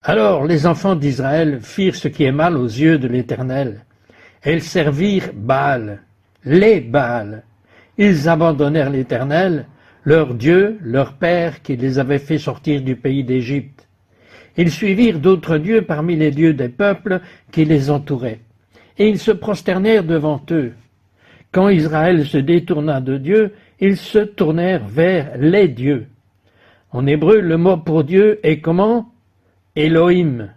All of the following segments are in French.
Alors les enfants d'Israël firent ce qui est mal aux yeux de l'Éternel. Et ils servirent Baal, les Baals. Ils abandonnèrent l'Éternel, leur Dieu, leur Père, qui les avait fait sortir du pays d'Égypte. Ils suivirent d'autres dieux parmi les dieux des peuples qui les entouraient. Et ils se prosternèrent devant eux. Quand Israël se détourna de Dieu, ils se tournèrent vers les dieux. En hébreu, le mot pour Dieu est comment? Elohim.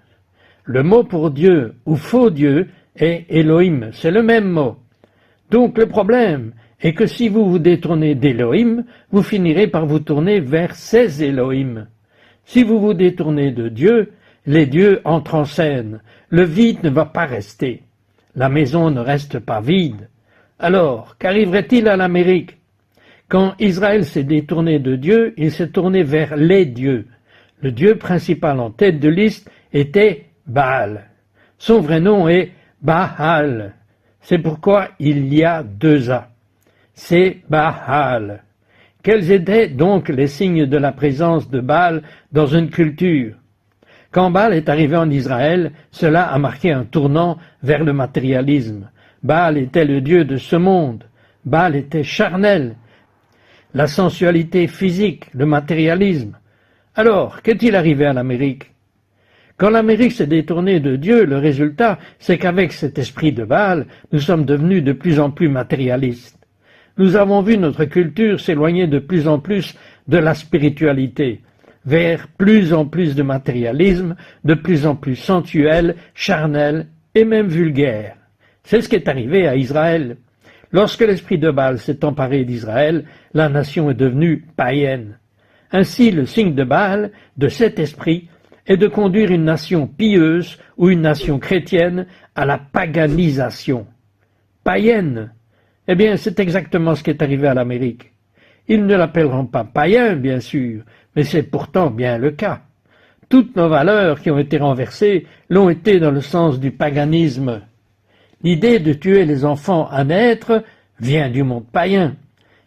Le mot pour Dieu ou faux Dieu est Elohim. C'est le même mot. Donc le problème est que si vous vous détournez d'Elohim, vous finirez par vous tourner vers ces Elohim. Si vous vous détournez de Dieu, les dieux entrent en scène. Le vide ne va pas rester. La maison ne reste pas vide. Alors, qu'arriverait-il à l'Amérique? Quand Israël s'est détourné de Dieu, il s'est tourné vers les dieux. Le dieu principal en tête de liste était Baal. Son vrai nom est Baal. C'est pourquoi il y a deux A. C'est Baal. Quels étaient donc les signes de la présence de Baal dans une culture? Quand Baal est arrivé en Israël, cela a marqué un tournant vers le matérialisme. Baal était le dieu de ce monde. Baal était charnel. La sensualité physique, le matérialisme. Alors, qu'est-il arrivé à l'Amérique? Quand l'Amérique s'est détournée de Dieu, le résultat, c'est qu'avec cet esprit de Baal, nous sommes devenus de plus en plus matérialistes. Nous avons vu notre culture s'éloigner de plus en plus de la spiritualité, vers plus en plus de matérialisme, de plus en plus sensuel, charnel et même vulgaire. C'est ce qui est arrivé à Israël. Lorsque l'esprit de Baal s'est emparé d'Israël, la nation est devenue païenne. Ainsi, le signe de Baal, de cet esprit, est de conduire une nation pieuse ou une nation chrétienne à la paganisation. Païenne. Eh bien, c'est exactement ce qui est arrivé à l'Amérique. Ils ne l'appelleront pas païen, bien sûr, mais c'est pourtant bien le cas. Toutes nos valeurs qui ont été renversées l'ont été dans le sens du paganisme. L'idée de tuer les enfants à naître vient du monde païen.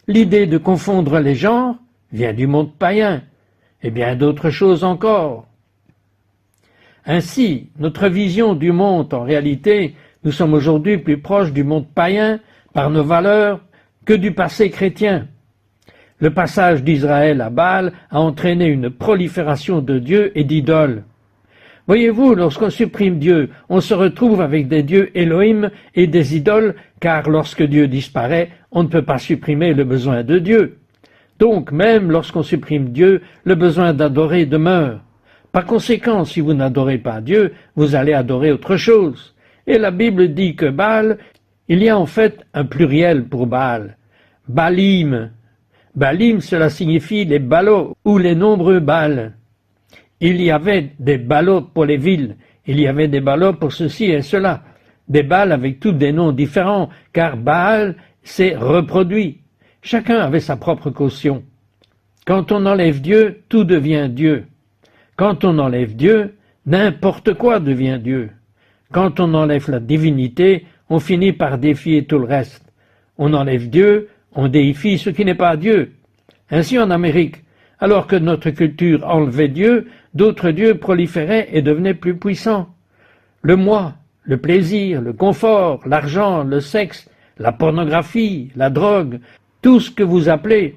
L'idée de confondre les genres vient du monde païen, et bien d'autres choses encore. Ainsi, notre vision du monde, en réalité, nous sommes aujourd'hui plus proches du monde païen par nos valeurs que du passé chrétien. Le passage d'Israël à Baal a entraîné une prolifération de dieux et d'idoles. Voyez-vous, lorsqu'on supprime Dieu, on se retrouve avec des dieux Elohim et des idoles, car lorsque Dieu disparaît, on ne peut pas supprimer le besoin de Dieu. Donc, même lorsqu'on supprime Dieu, le besoin d'adorer demeure. Par conséquent, si vous n'adorez pas Dieu, vous allez adorer autre chose. Et la Bible dit que Baal, il y a en fait un pluriel pour Baal. Baalim. Baalim, cela signifie les ballots ou les nombreux Baals. Il y avait des ballots pour les villes, il y avait des ballots pour ceci et cela. Des Baals avec tous des noms différents, car Baal s'est reproduit. Chacun avait sa propre caution. Quand on enlève Dieu, tout devient Dieu. Quand on enlève Dieu, n'importe quoi devient Dieu. Quand on enlève la divinité, on finit par défier tout le reste. On enlève Dieu, on déifie ce qui n'est pas Dieu. Ainsi en Amérique, alors que notre culture enlevait Dieu, d'autres dieux proliféraient et devenaient plus puissants. Le moi, le plaisir, le confort, l'argent, le sexe, la pornographie, la drogue, tout ce que vous appelez.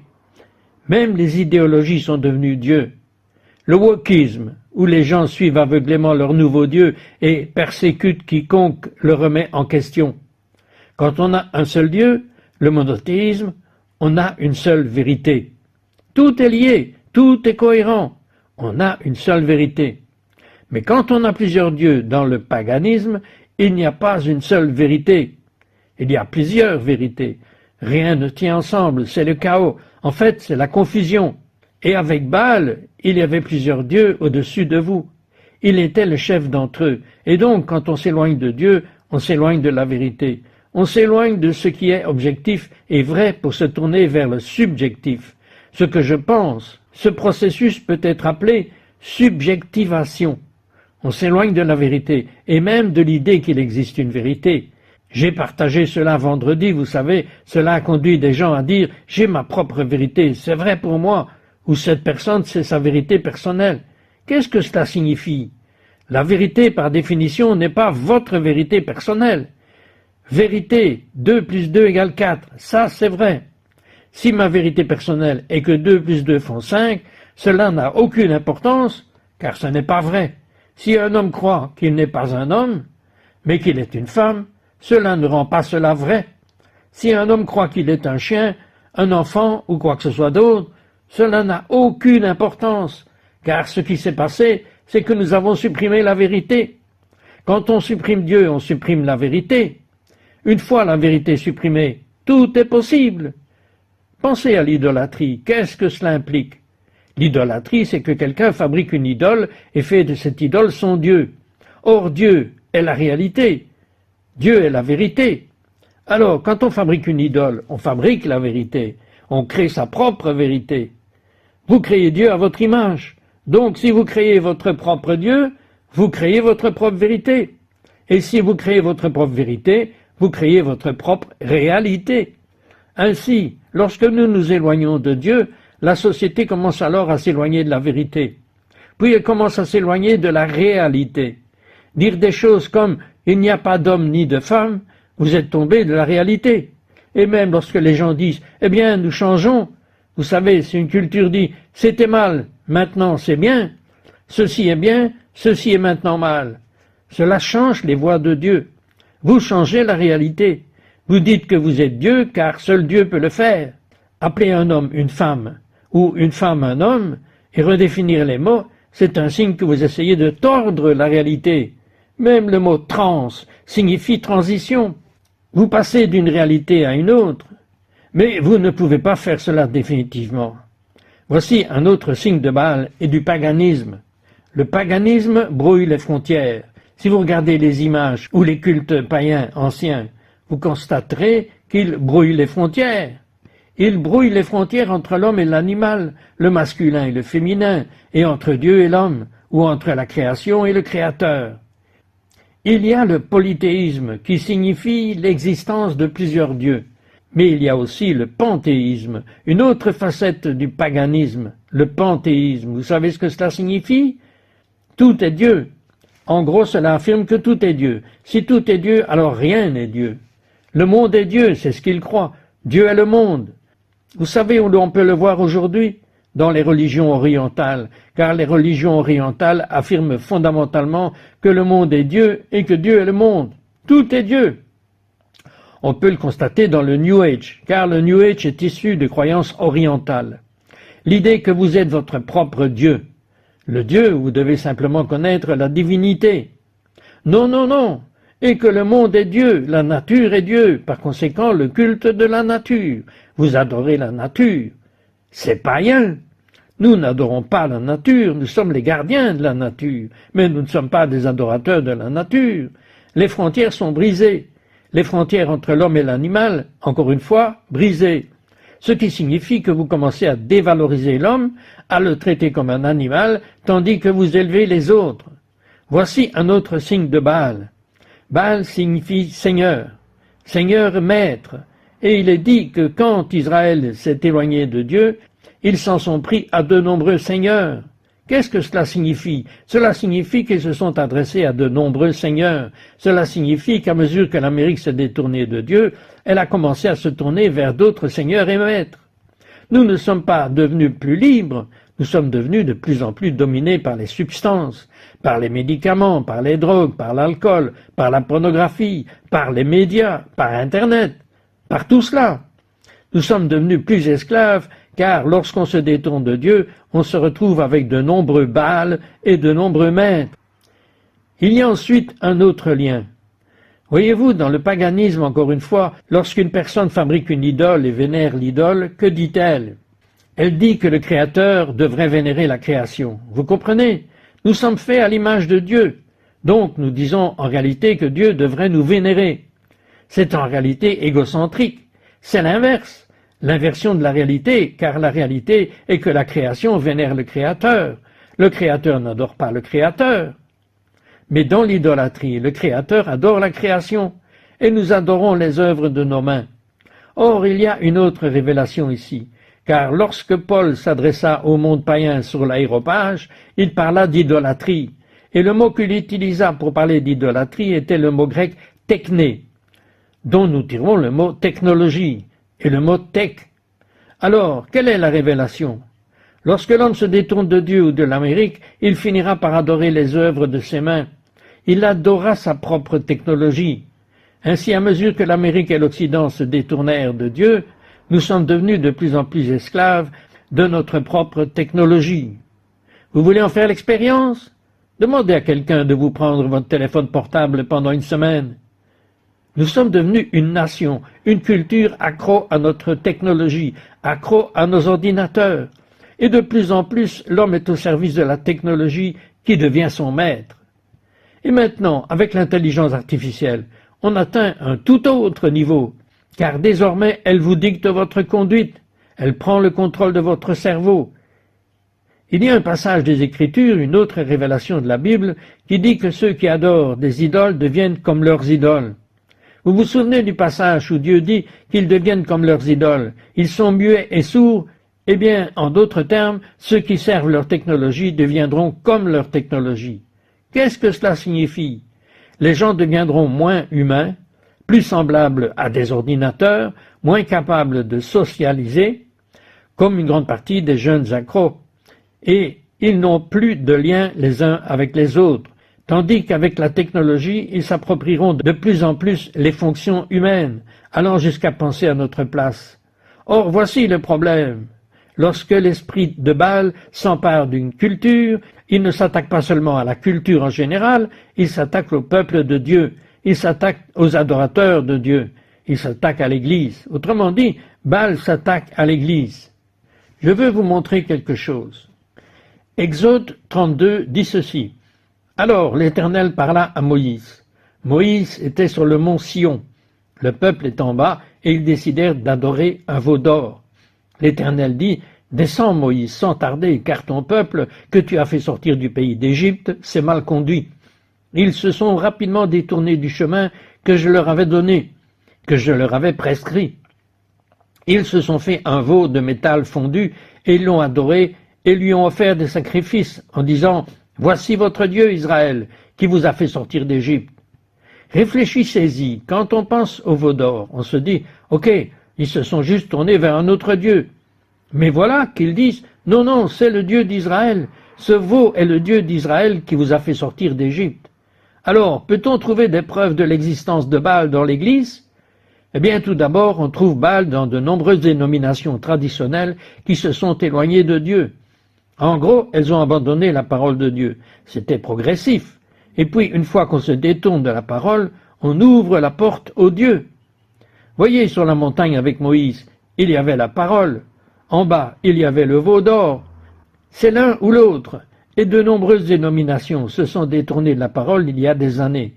Même les idéologies sont devenues dieux. Le wokisme, où les gens suivent aveuglément leur nouveau Dieu et persécutent quiconque le remet en question. Quand on a un seul Dieu, le monothéisme, on a une seule vérité. Tout est lié, tout est cohérent. On a une seule vérité. Mais quand on a plusieurs dieux dans le paganisme, il n'y a pas une seule vérité. Il y a plusieurs vérités. Rien ne tient ensemble, c'est le chaos. En fait, c'est la confusion. Et avec Baal, il y avait plusieurs dieux au-dessus de vous. Il était le chef d'entre eux. Et donc, quand on s'éloigne de Dieu, on s'éloigne de la vérité. On s'éloigne de ce qui est objectif et vrai pour se tourner vers le subjectif. Ce que je pense, ce processus peut être appelé subjectivation. On s'éloigne de la vérité et même de l'idée qu'il existe une vérité. J'ai partagé cela vendredi, vous savez, cela a conduit des gens à dire « j'ai ma propre vérité, c'est vrai pour moi » ou « cette personne, c'est sa vérité personnelle ». Qu'est-ce que cela signifie? La vérité, par définition, n'est pas votre vérité personnelle. Vérité, 2 plus 2 égale 4, ça c'est vrai. Si ma vérité personnelle est que 2 plus 2 font 5, cela n'a aucune importance, car ce n'est pas vrai. Si un homme croit qu'il n'est pas un homme, mais qu'il est une femme, cela ne rend pas cela vrai. Si un homme croit qu'il est un chien, un enfant ou quoi que ce soit d'autre, cela n'a aucune importance, car ce qui s'est passé, c'est que nous avons supprimé la vérité. Quand on supprime Dieu, on supprime la vérité. Une fois la vérité supprimée, tout est possible. Pensez à l'idolâtrie. Qu'est-ce que cela implique? L'idolâtrie, c'est que quelqu'un fabrique une idole et fait de cette idole son Dieu. Or, Dieu est la réalité. Dieu est la vérité. Alors, quand on fabrique une idole, on fabrique la vérité. On crée sa propre vérité. Vous créez Dieu à votre image. Donc, si vous créez votre propre Dieu, vous créez votre propre vérité. Et si vous créez votre propre vérité, vous créez votre propre réalité. Ainsi, lorsque nous nous éloignons de Dieu, la société commence alors à s'éloigner de la vérité. Puis elle commence à s'éloigner de la réalité. Dire des choses comme « il n'y a pas d'homme ni de femme », vous êtes tombé de la réalité. Et même lorsque les gens disent « eh bien, nous changeons », vous savez, si une culture dit « c'était mal, maintenant c'est bien », ceci est bien, ceci est maintenant mal. Cela change les voies de Dieu. Vous changez la réalité. Vous dites que vous êtes Dieu, car seul Dieu peut le faire. Appeler un homme une femme, ou une femme un homme, et redéfinir les mots, c'est un signe que vous essayez de tordre la réalité. Même le mot « trans » signifie transition. Vous passez d'une réalité à une autre, mais vous ne pouvez pas faire cela définitivement. Voici un autre signe de Baal et du paganisme. Le paganisme brouille les frontières. Si vous regardez les images ou les cultes païens anciens, vous constaterez qu'il brouille les frontières. Il brouille les frontières entre l'homme et l'animal, le masculin et le féminin, et entre Dieu et l'homme, ou entre la création et le Créateur. Il y a le polythéisme, qui signifie l'existence de plusieurs dieux. Mais il y a aussi le panthéisme, une autre facette du paganisme, le panthéisme. Vous savez ce que cela signifie? Tout est Dieu. En gros, cela affirme que tout est Dieu. Si tout est Dieu, alors rien n'est Dieu. Le monde est Dieu, c'est ce qu'il croit. Dieu est le monde. Vous savez où on peut le voir aujourd'hui? Dans les religions orientales, car les religions orientales affirment fondamentalement que le monde est Dieu et que Dieu est le monde. Tout est Dieu. On peut le constater dans le New Age, car le New Age est issu de croyances orientales. L'idée que vous êtes votre propre Dieu. Le Dieu, vous devez simplement connaître la divinité. Non, non, non. Et que le monde est Dieu, la nature est Dieu, par conséquent le culte de la nature. Vous adorez la nature. C'est païen. Nous n'adorons pas la nature, nous sommes les gardiens de la nature, mais nous ne sommes pas des adorateurs de la nature. Les frontières sont brisées. Les frontières entre l'homme et l'animal, encore une fois, brisées. Ce qui signifie que vous commencez à dévaloriser l'homme, à le traiter comme un animal, tandis que vous élevez les autres. Voici un autre signe de Baal. Baal signifie Seigneur, Seigneur maître, et il est dit que quand Israël s'est éloigné de Dieu, ils s'en sont pris à de nombreux seigneurs. Qu'est-ce que cela signifie? Cela signifie qu'ils se sont adressés à de nombreux seigneurs. Cela signifie qu'à mesure que l'Amérique s'est détournée de Dieu, elle a commencé à se tourner vers d'autres seigneurs et maîtres. Nous ne sommes pas devenus plus libres, nous sommes devenus de plus en plus dominés par les substances, par les médicaments, par les drogues, par l'alcool, par la pornographie, par les médias, par Internet, par tout cela. Nous sommes devenus plus esclaves, car lorsqu'on se détourne de Dieu, on se retrouve avec de nombreux Baals et de nombreux maîtres. Il y a ensuite un autre lien. Voyez-vous, dans le paganisme, encore une fois, lorsqu'une personne fabrique une idole et vénère l'idole, que dit-elle? Elle dit que le Créateur devrait vénérer la création. Vous comprenez? Nous sommes faits à l'image de Dieu. Donc nous disons en réalité que Dieu devrait nous vénérer. C'est en réalité égocentrique. C'est l'inverse. L'inversion de la réalité, car la réalité est que la création vénère le Créateur. Le Créateur n'adore pas le Créateur. Mais dans l'idolâtrie, le Créateur adore la création, et nous adorons les œuvres de nos mains. Or, il y a une autre révélation ici, car lorsque Paul s'adressa au monde païen sur l'aéropage, il parla d'idolâtrie, Et le mot qu'il utilisa pour parler d'idolâtrie était le mot grec techné, dont nous tirons le mot technologie et le mot tech. Alors, quelle est la révélation? Lorsque l'homme se détourne de Dieu ou de l'Amérique, il finira par adorer les œuvres de ses mains. Il adora sa propre technologie. Ainsi, à mesure que l'Amérique et l'Occident se détournèrent de Dieu, nous sommes devenus de plus en plus esclaves de notre propre technologie. Vous voulez en faire l'expérience? Demandez à quelqu'un de vous prendre votre téléphone portable pendant une semaine. Nous sommes devenus une nation, une culture accro à notre technologie, accro à nos ordinateurs. Et de plus en plus, l'homme est au service de la technologie qui devient son maître. Et maintenant, avec l'intelligence artificielle, on atteint un tout autre niveau, car désormais, elle vous dicte votre conduite, elle prend le contrôle de votre cerveau. Il y a un passage des Écritures, une autre révélation de la Bible, qui dit que ceux qui adorent des idoles deviennent comme leurs idoles. Vous vous souvenez du passage où Dieu dit qu'ils deviennent comme leurs idoles, ils sont muets et sourds? Eh bien, en d'autres termes, ceux qui servent leur technologie deviendront comme leur technologie. Qu'est-ce que cela signifie? Les gens deviendront moins humains, plus semblables à des ordinateurs, moins capables de socialiser, comme une grande partie des jeunes accros. Et ils n'ont plus de lien les uns avec les autres, tandis qu'avec la technologie, ils s'approprieront de plus en plus les fonctions humaines, allant jusqu'à penser à notre place. Or, voici le problème. Lorsque l'esprit de Baal s'empare d'une culture, il ne s'attaque pas seulement à la culture en général, il s'attaque au peuple de Dieu, il s'attaque aux adorateurs de Dieu, il s'attaque à l'Église. Autrement dit, Baal s'attaque à l'Église. Je veux vous montrer quelque chose. Exode 32 dit ceci. Alors l'Éternel parla à Moïse. Moïse était sur le mont Sion. Le peuple est en bas et ils décidèrent d'adorer un veau d'or. L'Éternel dit, « Descends, Moïse, sans tarder, car ton peuple, que tu as fait sortir du pays d'Égypte, s'est mal conduit. Ils se sont rapidement détournés du chemin que je leur avais donné, que je leur avais prescrit. Ils se sont fait un veau de métal fondu, et ils l'ont adoré, et lui ont offert des sacrifices, en disant, « Voici votre Dieu, Israël, qui vous a fait sortir d'Égypte. » Réfléchissez-y, quand on pense au veau d'or, on se dit, « Ok, ils se sont juste tournés vers un autre Dieu. » Mais voilà qu'ils disent, « Non, non, c'est le Dieu d'Israël. Ce veau est le Dieu d'Israël qui vous a fait sortir d'Égypte. » Alors, peut-on trouver des preuves de l'existence de Baal dans l'Église? Eh bien, tout d'abord, on trouve Baal dans de nombreuses dénominations traditionnelles qui se sont éloignées de Dieu. En gros, elles ont abandonné la parole de Dieu. C'était progressif. Et puis, une fois qu'on se détourne de la parole, on ouvre la porte au Dieu. Voyez sur la montagne avec Moïse, il y avait la parole. En bas, il y avait le veau d'or. C'est l'un ou l'autre. Et de nombreuses dénominations se sont détournées de la parole il y a des années.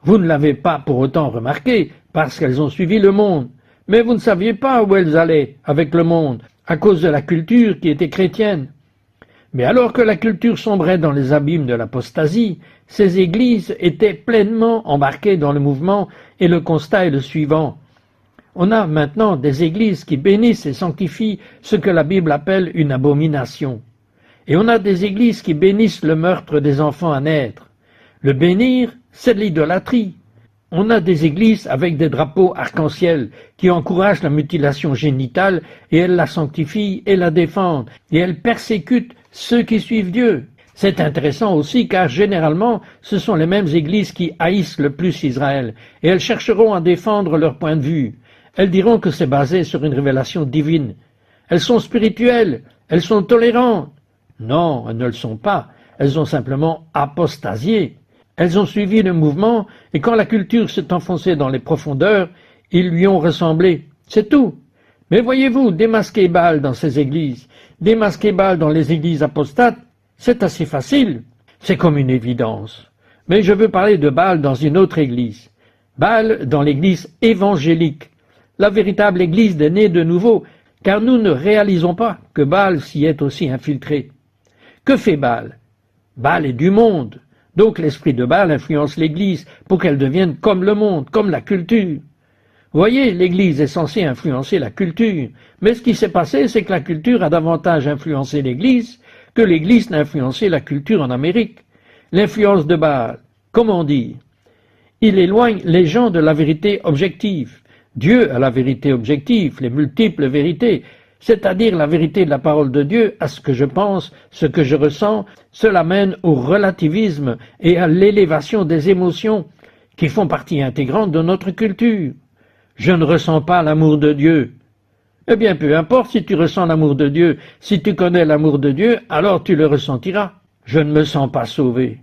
Vous ne l'avez pas pour autant remarqué, parce qu'elles ont suivi le monde. Mais vous ne saviez pas où elles allaient avec le monde, à cause de la culture qui était chrétienne. Mais alors que la culture sombrait dans les abîmes de l'apostasie, ces églises étaient pleinement embarquées dans le mouvement et le constat est le suivant. On a maintenant des églises qui bénissent et sanctifient ce que la Bible appelle une abomination. Et on a des églises qui bénissent le meurtre des enfants à naître. Le bénir, c'est de l'idolâtrie. On a des églises avec des drapeaux arc-en-ciel qui encouragent la mutilation génitale et elles la sanctifient et la défendent et elles persécutent ceux qui suivent Dieu. C'est intéressant aussi car généralement ce sont les mêmes églises qui haïssent le plus Israël et elles chercheront à défendre leur point de vue. Elles diront que c'est basé sur une révélation divine. Elles sont spirituelles, elles sont tolérantes. Non, elles ne le sont pas, elles ont simplement apostasié. Elles ont suivi le mouvement, et quand la culture s'est enfoncée dans les profondeurs, ils lui ont ressemblé. C'est tout. Mais voyez-vous, démasquer Baal dans ces églises, démasquer Baal dans les églises apostates, c'est assez facile. C'est comme une évidence. Mais je veux parler de Baal dans une autre église. Baal dans l'église évangélique. La véritable église des nés de nouveau, car nous ne réalisons pas que Baal s'y est aussi infiltré. Que fait Baal? Baal est du monde. Donc l'esprit de Baal influence l'Église pour qu'elle devienne comme le monde, comme la culture. Vous voyez, l'Église est censée influencer la culture, mais ce qui s'est passé, c'est que la culture a davantage influencé l'Église que l'Église n'a influencé la culture en Amérique. l'influence de Baal. Comment dire? Il éloigne les gens de la vérité objective. Dieu a la vérité objective, les multiples vérités, c'est-à-dire la vérité de la parole de Dieu, à ce que je pense, ce que je ressens. Cela mène au relativisme et à l'élévation des émotions qui font partie intégrante de notre culture. Je ne ressens pas l'amour de Dieu. Eh bien, peu importe si tu ressens l'amour de Dieu, si tu connais l'amour de Dieu, alors tu le ressentiras. Je ne me sens pas sauvé.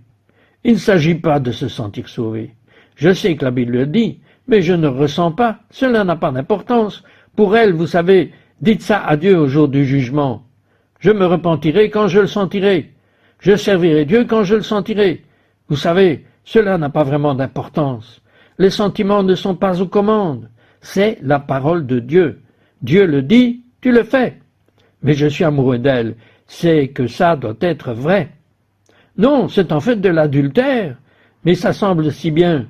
Il ne s'agit pas de se sentir sauvé. Je sais que la Bible le dit, mais je ne ressens pas. Cela n'a pas d'importance. Pour elle, vous savez, dites ça à Dieu au jour du jugement. Je me repentirai quand je le sentirai. Je servirai Dieu quand je le sentirai. Vous savez, cela n'a pas vraiment d'importance. Les sentiments ne sont pas aux commandes. C'est la parole de Dieu. Dieu le dit, tu le fais. Mais je suis amoureux d'elle. C'est que ça doit être vrai. Non, c'est en fait de l'adultère. Mais ça semble si bien.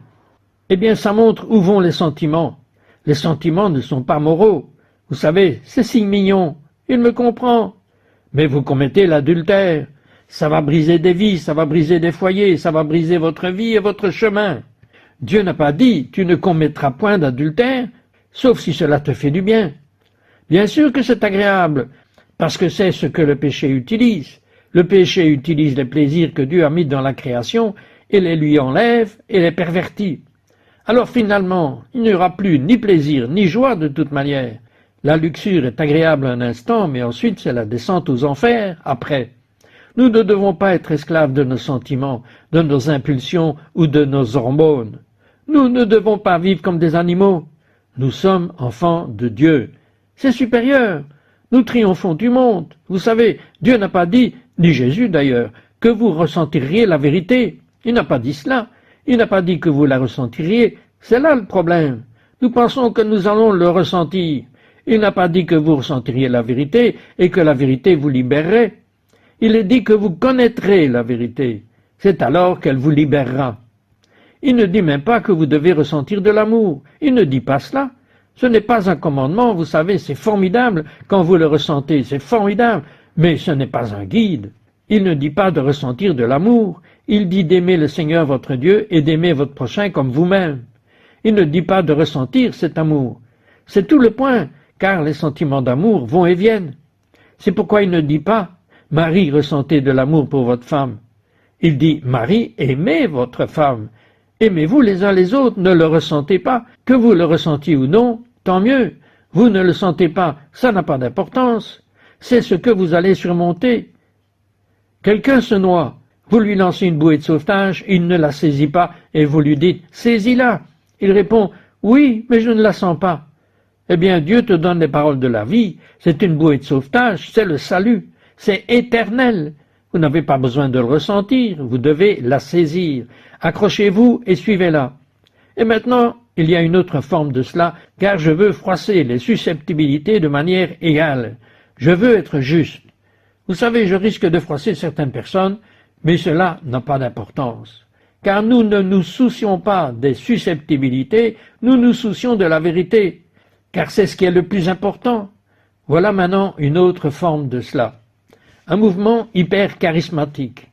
Eh bien, ça montre où vont les sentiments. Les sentiments ne sont pas moraux. Vous savez, c'est si mignon. Il me comprend. Mais vous commettez l'adultère. Ça va briser des vies, ça va briser des foyers, ça va briser votre vie et votre chemin. Dieu n'a pas dit, tu ne commettras point d'adultère, sauf si cela te fait du bien. Bien sûr que c'est agréable, parce que c'est ce que le péché utilise. Le péché utilise les plaisirs que Dieu a mis dans la création et les lui enlève et les pervertit. Alors finalement, il n'y aura plus ni plaisir ni joie de toute manière. La luxure est agréable un instant, mais ensuite c'est la descente aux enfers après. Nous ne devons pas être esclaves de nos sentiments, de nos impulsions ou de nos hormones. Nous ne devons pas vivre comme des animaux. Nous sommes enfants de Dieu. C'est supérieur. Nous triomphons du monde. Vous savez, Dieu n'a pas dit, ni Jésus d'ailleurs, que vous ressentiriez la vérité. Il n'a pas dit cela. Il n'a pas dit que vous la ressentiriez. C'est là le problème. Nous pensons que nous allons le ressentir. Il n'a pas dit que vous ressentiriez la vérité et que la vérité vous libérerait. Il est dit que vous connaîtrez la vérité. C'est alors qu'elle vous libérera. Il ne dit même pas que vous devez ressentir de l'amour. Il ne dit pas cela. Ce n'est pas un commandement, vous savez, c'est formidable quand vous le ressentez, c'est formidable, mais ce n'est pas un guide. Il ne dit pas de ressentir de l'amour. Il dit d'aimer le Seigneur votre Dieu et d'aimer votre prochain comme vous-même. Il ne dit pas de ressentir cet amour. C'est tout le point, car les sentiments d'amour vont et viennent. C'est pourquoi il ne dit pas « Marie, ressentez de l'amour pour votre femme ». Il dit « Marie, aimez votre femme ». Aimez-vous les uns les autres, ne le ressentez pas. Que vous le ressentiez ou non, tant mieux. Vous ne le sentez pas, ça n'a pas d'importance. C'est ce que vous allez surmonter. Quelqu'un se noie. Vous lui lancez une bouée de sauvetage, il ne la saisit pas, et vous lui dites « Saisis-la ». Il répond « Oui, mais je ne la sens pas ». Eh bien, Dieu te donne les paroles de la vie. C'est une bouée de sauvetage, c'est le salut. C'est éternel. Vous n'avez pas besoin de le ressentir, vous devez la saisir. Accrochez-vous et suivez-la. Et maintenant, il y a une autre forme de cela, car je veux froisser les susceptibilités de manière égale. Je veux être juste. Vous savez, je risque de froisser certaines personnes, mais cela n'a pas d'importance. Car nous ne nous soucions pas des susceptibilités, nous nous soucions de la vérité, car c'est ce qui est le plus important. Voilà maintenant une autre forme de cela. Un mouvement hyper charismatique.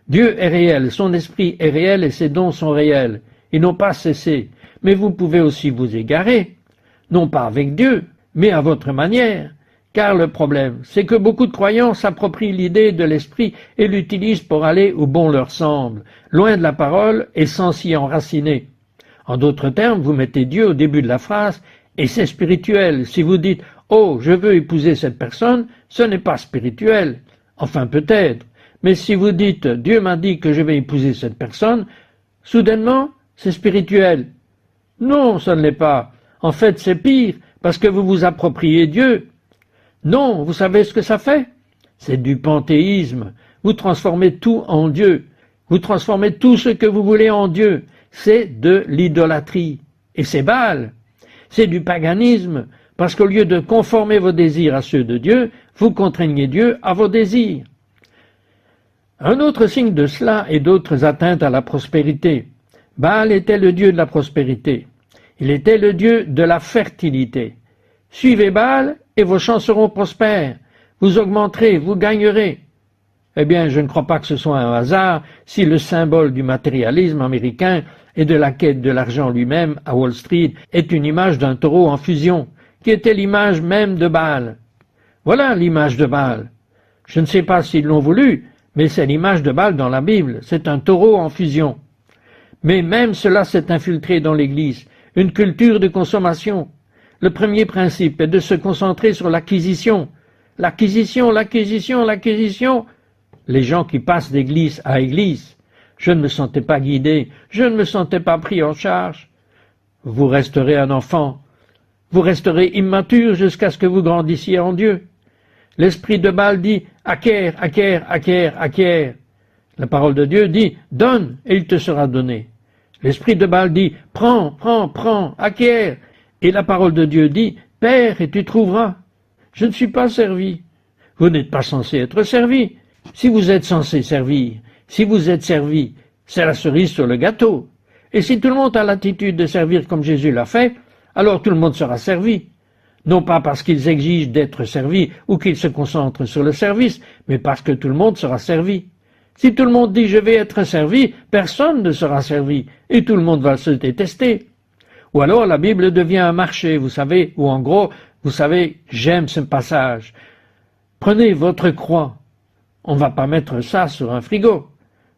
Dieu est réel, son esprit est réel et ses dons sont réels. Ils n'ont pas cessé. Mais vous pouvez aussi vous égarer, non pas avec Dieu, mais à votre manière. Car le problème, c'est que beaucoup de croyants s'approprient l'idée de l'esprit et l'utilisent pour aller où bon leur semble, loin de la parole et sans s'y enraciner. En d'autres termes, vous mettez Dieu au début de la phrase et c'est spirituel. Si vous dites « Oh, je veux épouser cette personne », ce n'est pas spirituel. Enfin, peut-être. Mais si vous dites « Dieu m'a dit que je vais épouser cette personne », soudainement, c'est spirituel. Non, ce ne l'est pas. En fait, c'est pire, parce que vous vous appropriez Dieu. Non, vous savez ce que ça fait? C'est du panthéisme. Vous transformez tout en Dieu. Vous transformez tout ce que vous voulez en Dieu. C'est de l'idolâtrie. Et c'est Baal. C'est du paganisme, parce qu'au lieu de conformer vos désirs à ceux de Dieu, vous contraignez Dieu à vos désirs. Un autre signe de cela est d'autres atteintes à la prospérité. Baal était le dieu de la prospérité. Il était le dieu de la fertilité. Suivez Baal et vos champs seront prospères. Vous augmenterez, vous gagnerez. Eh bien, je ne crois pas que ce soit un hasard si le symbole du matérialisme américain et de la quête de l'argent lui-même à Wall Street est une image d'un taureau en fusion, qui était l'image même de Baal. Voilà l'image de Baal. Je ne sais pas s'ils l'ont voulu, mais c'est l'image de Baal dans la Bible. C'est un taureau en fusion. Mais même cela s'est infiltré dans l'Église. Une culture de consommation. Le premier principe est de se concentrer sur l'acquisition. L'acquisition, l'acquisition, l'acquisition. Les gens qui passent d'église à église, je ne me sentais pas guidé, je ne me sentais pas pris en charge. Vous resterez un enfant, vous resterez immature jusqu'à ce que vous grandissiez en Dieu. L'esprit de Baal dit « acquiert, acquiert, acquiert, acquiert ». La parole de Dieu dit « donne et il te sera donné ». L'esprit de Baal dit « prends, prends, prends, acquiert ». Et la parole de Dieu dit « perds et tu trouveras ». Je ne suis pas servi. Vous n'êtes pas censé être servi. Si vous êtes censé servir, si vous êtes servi, c'est la cerise sur le gâteau. Et si tout le monde a l'attitude de servir comme Jésus l'a fait, alors tout le monde sera servi. Non pas parce qu'ils exigent d'être servis ou qu'ils se concentrent sur le service, mais parce que tout le monde sera servi. Si tout le monde dit « je vais être servi », personne ne sera servi, et tout le monde va se détester. Ou alors la Bible devient un marché, vous savez, ou en gros, vous savez, j'aime ce passage. Prenez votre croix. On ne va pas mettre ça sur un frigo.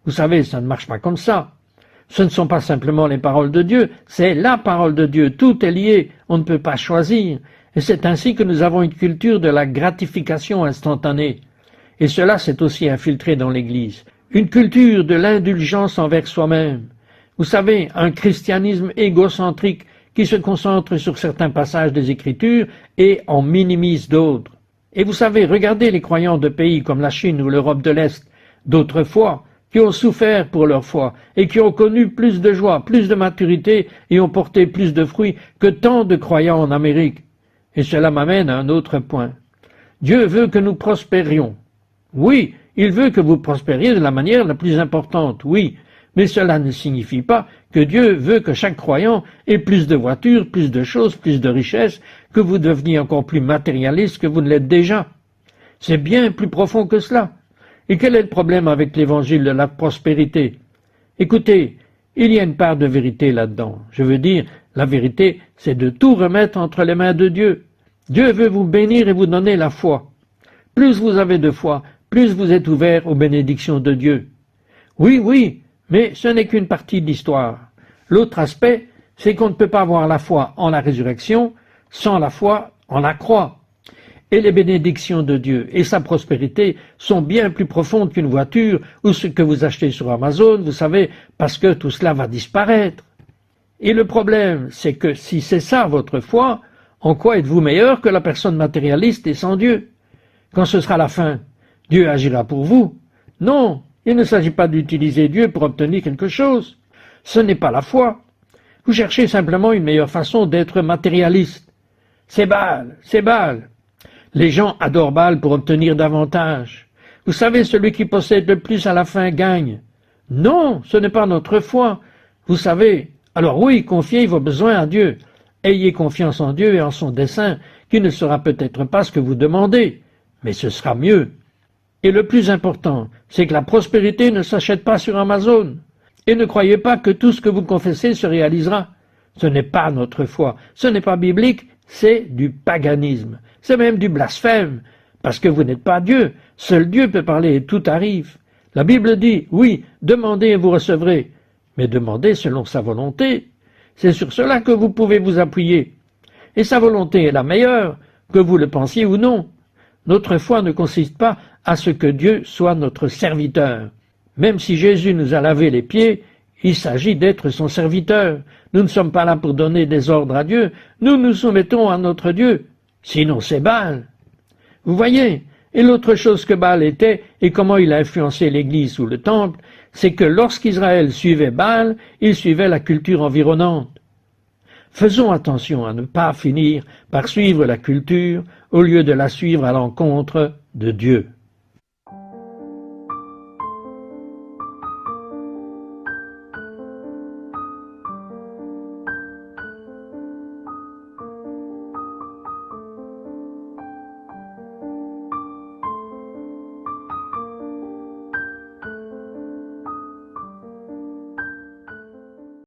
Vous savez, ça ne marche pas comme ça. Ce ne sont pas simplement les paroles de Dieu, c'est la parole de Dieu. Tout est lié, on ne peut pas choisir. Et c'est ainsi que nous avons une culture de la gratification instantanée. Et cela s'est aussi infiltré dans l'Église. Une culture de l'indulgence envers soi-même. Vous savez, un christianisme égocentrique qui se concentre sur certains passages des Écritures et en minimise d'autres. Et vous savez, regardez les croyants de pays comme la Chine ou l'Europe de l'Est, d'autrefois, qui ont souffert pour leur foi et qui ont connu plus de joie, plus de maturité et ont porté plus de fruits que tant de croyants en Amérique. Et cela m'amène à un autre point. Dieu veut que nous prospérions. Oui, il veut que vous prospériez de la manière la plus importante, oui, mais cela ne signifie pas que Dieu veut que chaque croyant ait plus de voitures, plus de choses, plus de richesses, que vous deveniez encore plus matérialiste que vous ne l'êtes déjà. C'est bien plus profond que cela. Et quel est le problème avec l'évangile de la prospérité? Écoutez, il y a une part de vérité là-dedans. Je veux dire, la vérité, c'est de tout remettre entre les mains de Dieu. Dieu veut vous bénir et vous donner la foi. Plus vous avez de foi, plus vous êtes ouvert aux bénédictions de Dieu. Oui, oui, mais ce n'est qu'une partie de l'histoire. L'autre aspect, c'est qu'on ne peut pas avoir la foi en la résurrection sans la foi en la croix. Et les bénédictions de Dieu et sa prospérité sont bien plus profondes qu'une voiture ou ce que vous achetez sur Amazon, vous savez, parce que tout cela va disparaître. Et le problème, c'est que si c'est ça votre foi, en quoi êtes-vous meilleur que la personne matérialiste et sans Dieu? Quand ce sera la fin, Dieu agira pour vous? Non, il ne s'agit pas d'utiliser Dieu pour obtenir quelque chose. Ce n'est pas la foi. Vous cherchez simplement une meilleure façon d'être matérialiste. C'est Baal, c'est Baal. Les gens adorent Baal pour obtenir davantage. Vous savez, celui qui possède le plus à la fin gagne. Non, ce n'est pas notre foi. Vous savez, alors oui, confiez vos besoins à Dieu. Ayez confiance en Dieu et en son dessein, qui ne sera peut-être pas ce que vous demandez, mais ce sera mieux. Et le plus important, c'est que la prospérité ne s'achète pas sur Amazon. Et ne croyez pas que tout ce que vous confessez se réalisera. Ce n'est pas notre foi, ce n'est pas biblique, c'est du paganisme. C'est même du blasphème, parce que vous n'êtes pas Dieu. Seul Dieu peut parler et tout arrive. La Bible dit, oui, demandez et vous recevrez, mais demandez selon sa volonté. C'est sur cela que vous pouvez vous appuyer. Et sa volonté est la meilleure, que vous le pensiez ou non. Notre foi ne consiste pas à ce que Dieu soit notre serviteur. Même si Jésus nous a lavé les pieds, il s'agit d'être son serviteur. Nous ne sommes pas là pour donner des ordres à Dieu, nous nous soumettons à notre Dieu. Sinon c'est Baal. Vous voyez, et l'autre chose que Baal était, et comment il a influencé l'Église ou le Temple, c'est que lorsqu'Israël suivait Baal, il suivait la culture environnante. Faisons attention à ne pas finir par suivre la culture au lieu de la suivre à l'encontre de Dieu.